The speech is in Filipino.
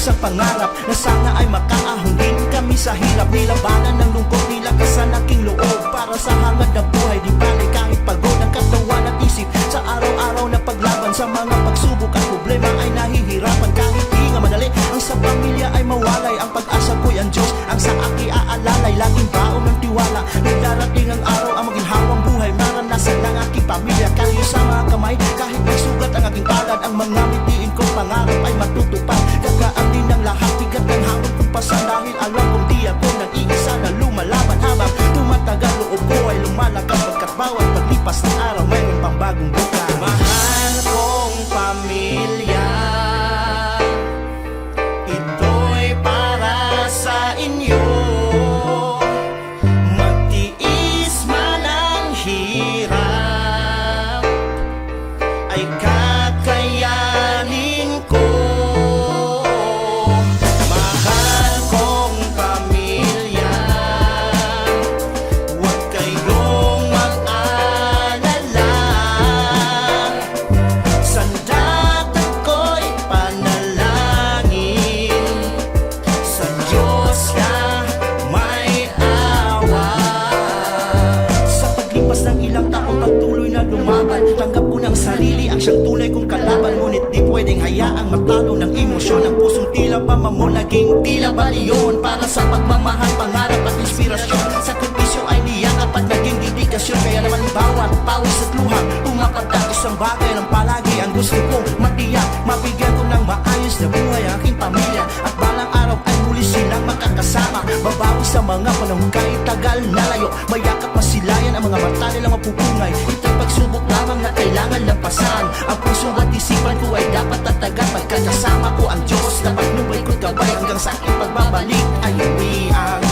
sa pangarap na sana ay makaahon din kami sa hirap. Nilabanan ng lungkot, nilakasan aking loob para sa hangad na buhay. Di bali kahit pagod ang katawan at isip sa araw-araw na paglaban sa mga pagsubok at problema ay nahihirapan. Kahit di nga madali ang sa pamilya ay mawalay, ang pag-asa ko'y ang Diyos ang sa aking aalalay. Laging baon ng tiwala na darating ang araw ang maginhawang buhay. Maranasan ng aking pamilya kayo sa mga kamay. Kahit may sugat ang aking palad, ang mga mitiin kong pangarap ay matutupad. Gagaan din ang lahat, bigat ng hamon kong pasan. Dahil alam kong di ako nag-iisa na lumalaban. Habang tumatagal loob ko ay lumalakas, pagkat bawat paglipas ng araw mayroon pang bagong bukas. Mahal kong pamilya, ito'y para sa inyo. Magtiis man ang hirap ay kakayanin ko. Mahal kong pamilya, huwag kayong mag-alala. Sandagat ko'y panalangin, sa Diyos ka may awa. Sa paglipas ng ilang taon, patuloy na lumaban. Tanggap ko ng sarili ang siyang tunay kong kalaban. Ngunit di pwedeng hayaang matalo ng emosyon. Ang pusong tila pa mo naging tila baliyon. Para sa pagmamahal, pangarap at inspirasyon, sakripisyo ay niyakap at naging dedikasyon. Kaya naman bawat pawis at luha, pumapatak isang bagay ng palagi ang gusto kong matiyak. Mabigyan ko ng maayos na buhay ang aking pamilya, at balang araw ay muli silang makakasama. Babawi sa mga panahon kahit tagal na layo, mayakap masilayan ang mga mata nilang mapupungay. Ito'y pagsubok lamang na kailangan lampasan. Ang puso at isipan ko ay dapat tatagan, pagkat kasama ko ang Diyos na pagnubay ko't gabay hanggang sa aking pagbabalik ay uwi ang